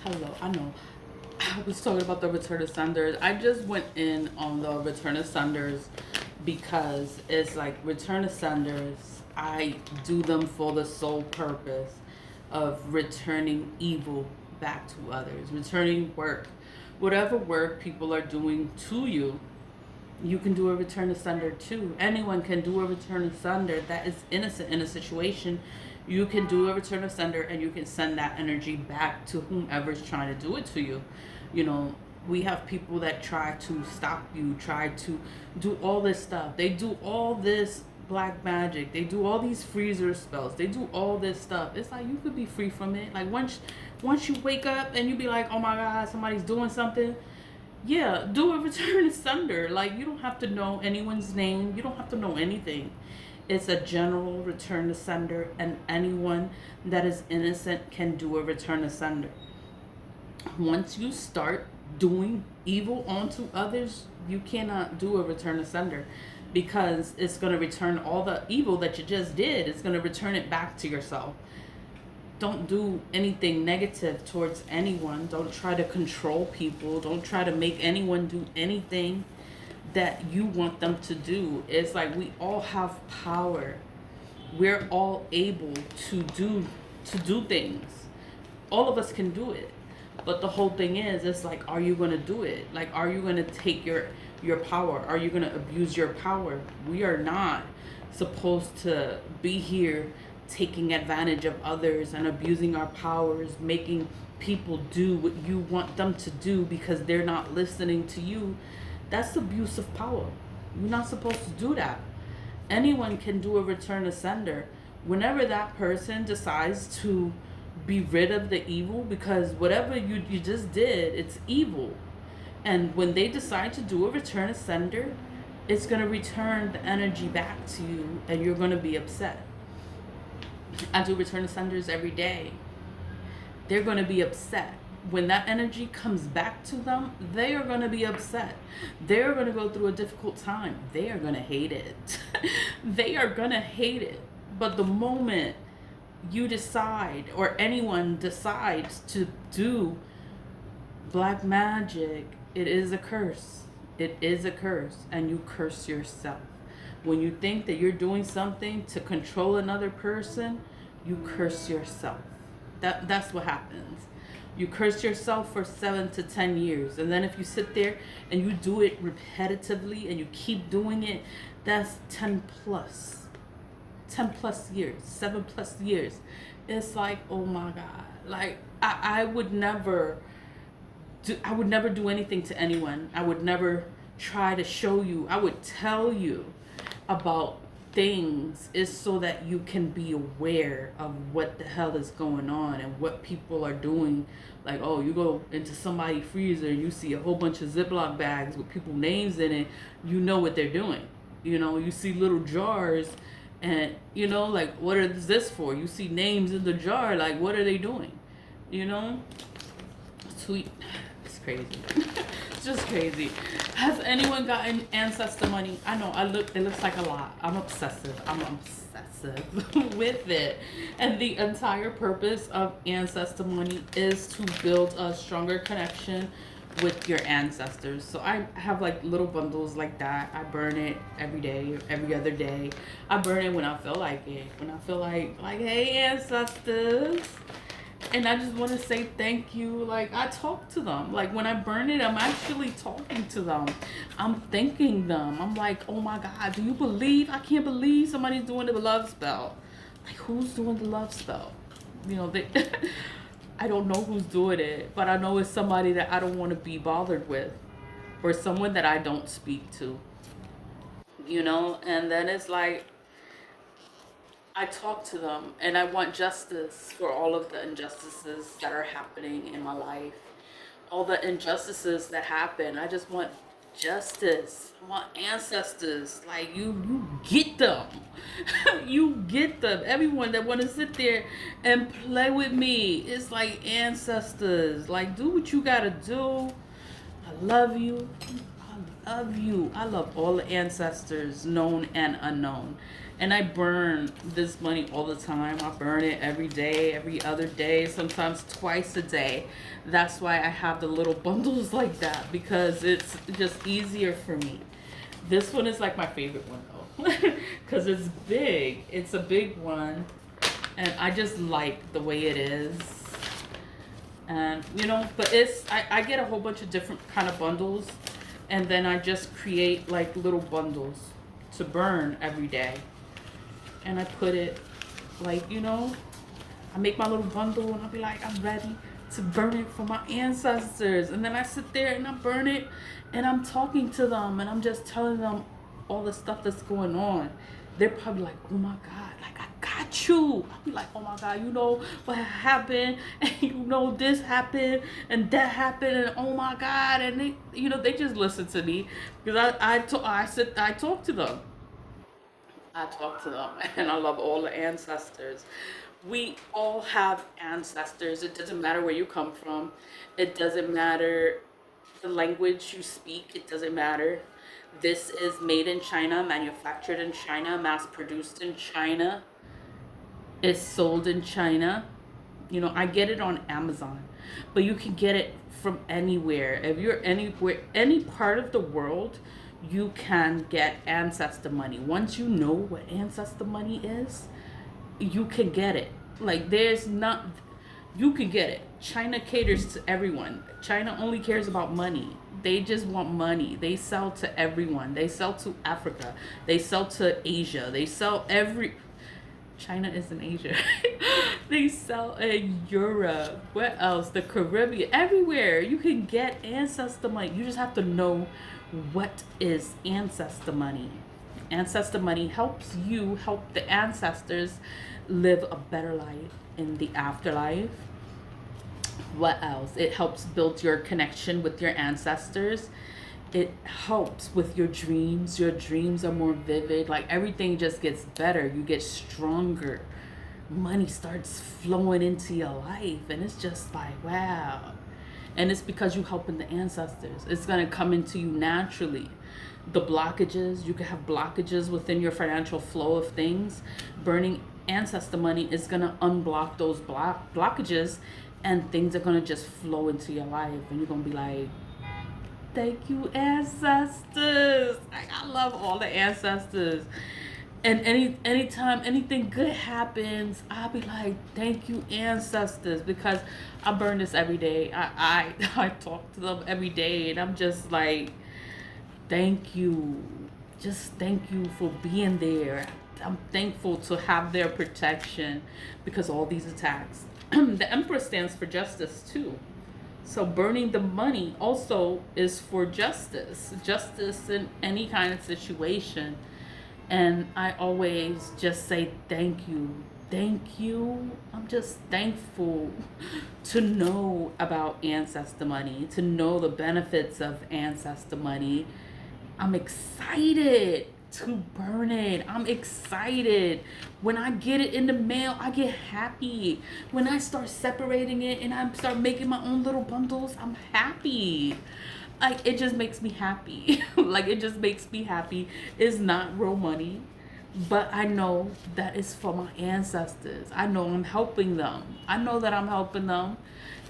Hello, I know. I was talking about the Return of Senders. I just went in on the Return of Senders because it's like Return of Senders. I do them for the sole purpose of returning evil back to others, returning work. Whatever work people are doing to you, you can do a return to sender too. Anyone can do a return to sender that is innocent in a situation. You can do a return to sender and you can send that energy back to whomever's trying to do it to you. You know, we have people that try to stop you, try to do all this stuff. They do all this black magic. They do all these freezer spells. They do all this stuff. It's like you could be free from it. Like once you wake up and you be like, oh my God, somebody's doing something. Yeah, do a return to sender. Like, you don't have to know anyone's name. You don't have to know anything. It's a general return to sender, and anyone that is innocent can do a return to sender. Once you start doing evil onto others, you cannot do a return to sender because it's going to return all the evil that you just did. It's going to return it back to yourself. Don't do anything negative towards anyone. Don't try to control people. Don't try to make anyone do anything that you want them to do. It's like we all have power. We're all able to do things. All of us can do it. But the whole thing is, it's like, are you going to do it? Like, are you going to take your power? Are you going to abuse your power? We are not supposed to be here taking advantage of others and abusing our powers, making people do what you want them to do because they're not listening to you. That's abuse of power. You're not supposed to do that. Anyone can do a return to sender whenever that person decides to be rid of the evil, because whatever you just did, it's evil. And when they decide to do a return to sender, it's going to return the energy back to you and you're going to be upset. I do return to senders every day. They're going to be upset. When that energy comes back to them, they are going to be upset. They're going to go through a difficult time. They are going to hate it. They are going to hate it. But the moment you decide, or anyone decides to do black magic, it is a curse. It is a curse, and you curse yourself. When you think that you're doing something to control another person, you curse yourself. That's what happens. You curse yourself for 7 to 10 years. And then if you sit there and you do it repetitively and you keep doing it, that's 10 plus. 10 plus years, 7 plus years. It's like, oh my God. Like, I would never do anything to anyone. I would never try to show you. I would tell you about things is so that you can be aware of what the hell is going on and what people are doing. Like, oh, you go into somebody's freezer and you see a whole bunch of Ziploc bags with people's names in it, you know what they're doing. You know, you see little jars and, you know, like, what is this for? You see names in the jar, like, what are they doing? You know? Sweet. It's crazy. It's just crazy. Has anyone gotten ancestor money? I know, it looks like a lot. I'm obsessive with it. And the entire purpose of ancestor money is to build a stronger connection with your ancestors. So I have like little bundles like that. I burn it every day, every other day. I burn it when I feel like it. When I feel like, hey, ancestors. And I just want to say thank you. Like, I talk to them. Like, when I burn it, I'm actually talking to them. I'm thanking them. I'm like, oh my God, do you believe? I can't believe somebody's doing the love spell. Like, who's doing the love spell? You know, I don't know who's doing it, but I know it's somebody that I don't want to be bothered with, or someone that I don't speak to. You know, and then it's like, I talk to them and I want justice for all of the injustices that are happening in my life. All the injustices that happen. I just want justice. I want ancestors. Like, you get them. You get them. Everyone that want to sit there and play with me. It's like, ancestors. Like, do what you gotta do. I love you. love you. I love all the ancestors, known and unknown. And I burn this money all the time. I burn it every day, every other day, sometimes twice a day. That's why I have the little bundles like that, because it's just easier for me. This one is like my favorite one though, because it's big. It's a big one, and I just like the way it is. And but I get a whole bunch of different kind of bundles, and then I just create like little bundles to burn every day. And I put it like, I make my little bundle and I'll be like, I'm ready to burn it for my ancestors. And then I sit there and I burn it and I'm talking to them and I'm just telling them all the stuff that's going on. They're probably like, oh my God, like I got you. I'll be like, oh my God, what happened? And this happened and that happened and oh my God. And they just listen to me because I talk to them. I talk to them and I love all the ancestors. We all have ancestors. It doesn't matter where you come from. It doesn't matter the language you speak. It doesn't matter. This is made in China, manufactured in China, mass produced in China. It's sold in China. I get it on Amazon, but you can get it from anywhere. If you're anywhere, any part of the world, you can get Ancestor Money. Once you know what Ancestor Money is, you can get it. Like you can get it. China caters to everyone. China only cares about money. They just want money. They sell to everyone. They sell to Africa. They sell to Asia. They sell China is in Asia. They sell in Europe. What else? The Caribbean. Everywhere. You can get Ancestor Money. You just have to know what is Ancestor Money. Ancestor Money helps you help the ancestors live a better life in the afterlife. What else? It helps build your connection with your ancestors. It helps with your dreams. Your dreams are more vivid. Like everything just gets better. You get stronger. Money starts flowing into your life. And it's just like, wow. And it's because you're helping the ancestors. It's going to come into you naturally. The blockages, you can have blockages within your financial flow of things. Burning Ancestor Money is going to unblock those blockages, and things are going to just flow into your life. And you're going to be like, thank you, ancestors. I love all the ancestors. And anytime anything good happens, I'll be like, thank you, ancestors, because I burn this every day. I talk to them every day, and I'm just like, thank you. Just thank you for being there. I'm thankful to have their protection because all these attacks. The Emperor stands for justice too. So burning the money also is for justice. Justice in any kind of situation. And I always just say thank you. Thank you. I'm just thankful to know about Ancestor Money, to know the benefits of Ancestor Money. I'm excited to burn it. I'm excited. When I get it in the mail, I get happy. When I start separating it and I start making my own little bundles, I'm happy. Like, it just makes me happy. Like, it just makes me happy. It's not real money, but I know that it's for my ancestors. I know I'm helping them. I know that I'm helping them,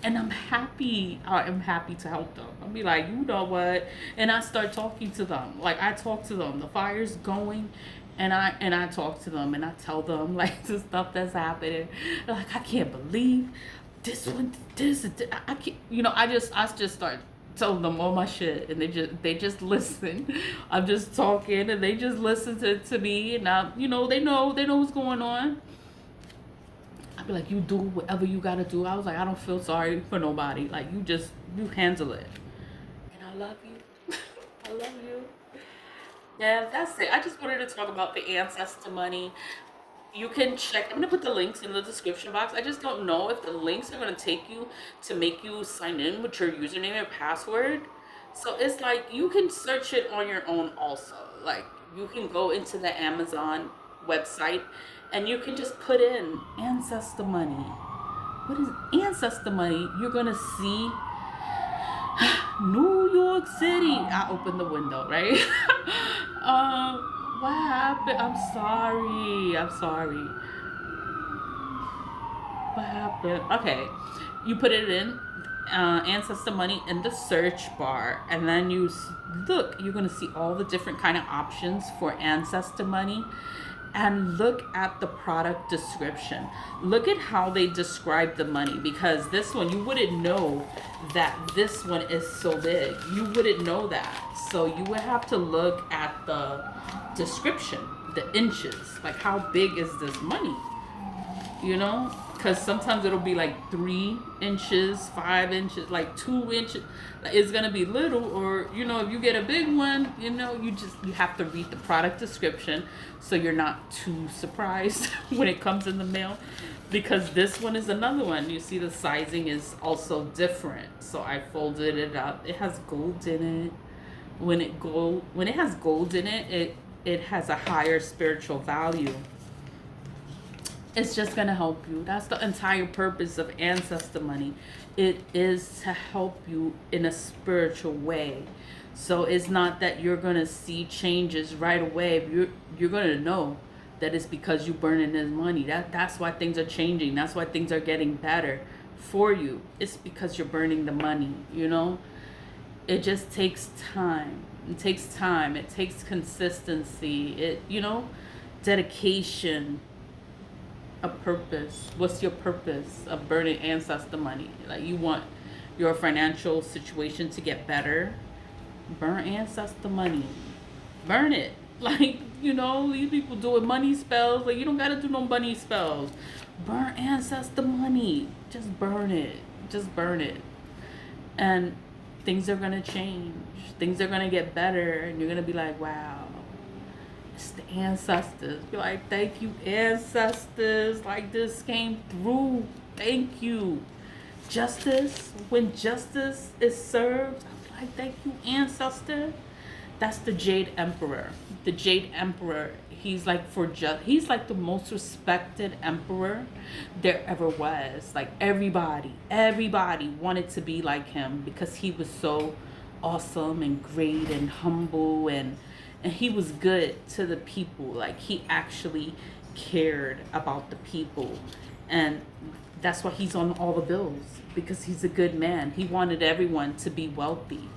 and I'm happy. I am happy to help them. I'll be like, you know what? And I start talking to them. Like, I talk to them. The fire's going, and I talk to them, and I tell them like the stuff that's happening. Like, I can't believe this one, this. I can't. I just start telling them all my shit, and they just listen. I'm just talking, and they just listen to me, and they know what's going on. I'd be like, you do whatever you gotta do. I was like, I don't feel sorry for nobody. Like, you handle it, and I love you. I love you. Yeah, that's it. I just wanted to talk about the Ancestor Money. You can check. I'm gonna put the links in the description box. I just don't know if the links are gonna take you to make you sign in with your username and password. So it's like you can search it on your own also. Like, you can go into the Amazon website and you can just put in Ancestor Money. What is Ancestor Money? You're gonna see New York York City. I opened the window, right? What happened? I'm sorry. I'm sorry. What happened? Okay, you put it in Ancestor Money in the search bar, and then you look. You're gonna see all the different kind of options for Ancestor Money, and look at the product description. Look at how they describe the money, because this one you wouldn't know that this one is so big. You wouldn't know that, so you would have to look at the description, the inches, like how big is this money, you know? Because sometimes it'll be like 3 inches, 5 inches, like 2 inches. It's gonna be little, or you know, if you get a big one, you know, you have to read the product description so you're not too surprised when it comes in the mail. Because this one is another one. You see the sizing is also different. So I folded it up. It has gold in it. When it has gold in it, it has a higher spiritual value. It's just going to help you. That's the entire purpose of Ancestor Money. It is to help you in a spiritual way. So it's not that you're going to see changes right away. You're going to know that it's because you're burning this money. That's why things are changing. That's why things are getting better for you. It's because you're burning the money, you know? It just takes time. It takes time. It takes consistency. Dedication. A purpose. What's your purpose of burning Ancestor Money? Like, you want your financial situation to get better? Burn Ancestor Money. Burn it. Like, these people doing money spells. Like, you don't gotta do no money spells. Burn Ancestor Money. Just burn it. Just burn it. And things are gonna change. Things are gonna get better, and you're gonna be like, wow. It's the ancestors. Be like, thank you, ancestors. Like, this came through. Thank you. Justice. When justice is served, I'm like, thank you, ancestor. That's the Jade Emperor. The Jade Emperor. He's like he's like the most respected emperor there ever was. Like, everybody wanted to be like him because he was so awesome and great and humble, and he was good to the people. Like, he actually cared about the people. And that's why he's on all the bills, because he's a good man. He wanted everyone to be wealthy.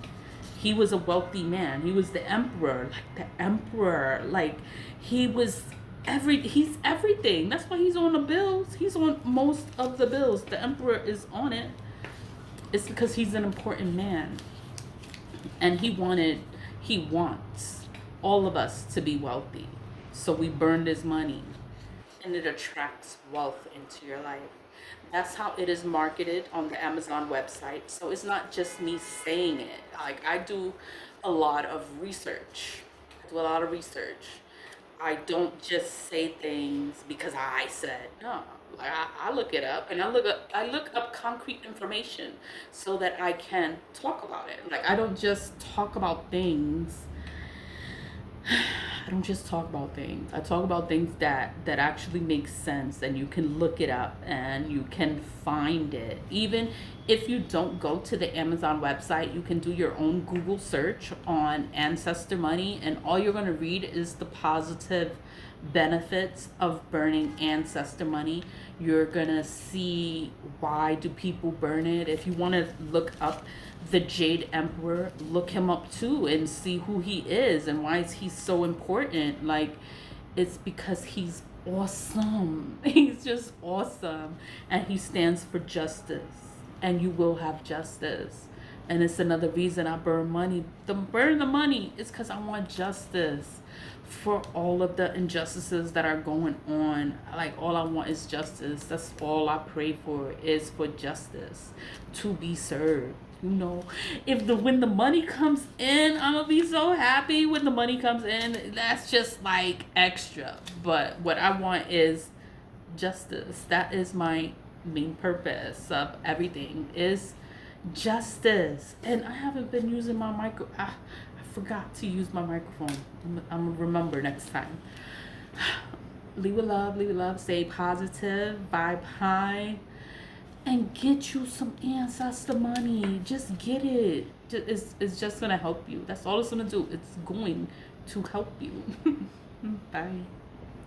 He was a wealthy man. He was the emperor. Like, the emperor. Like, he's everything. That's why he's on the bills. He's on most of the bills. The emperor is on it. It's because he's an important man. And he wants all of us to be wealthy. So we burn this money, and it attracts wealth into your life. That's how it is marketed on the Amazon website. So it's not just me saying it. Like, I do a lot of research. I don't just say things because I said. No, like, I look it up, and I look up concrete information so that I can talk about it. Like, I don't just talk about things. I don't just talk about things. I talk about things that actually make sense, and you can look it up and you can find it. Even if you don't go to the Amazon website, you can do your own Google search on Ancestor Money, and all you're going to read is the positive benefits of burning Ancestor Money. You're going to see why do people burn it. If you want to look up the Jade Emperor, look him up too and see who he is and why is he so important. Like, it's because he's awesome. He's just awesome, and he stands for justice, and you will have justice. And it's another reason I burn money. Burn the money is because I want justice for all of the injustices that are going on. Like, all I want is justice. That's all I pray for, is for justice to be served. When the money comes in, I'm gonna be so happy when the money comes in. That's just like extra. But what I want is justice. That is my main purpose of everything, is justice. And I haven't been using my I forgot to use my microphone. I'm gonna remember next time. Leave a love, stay positive, vibe high, and get you some ancestor money. Just get it. It's just gonna help you. That's all it's gonna do. It's going to help you. Bye.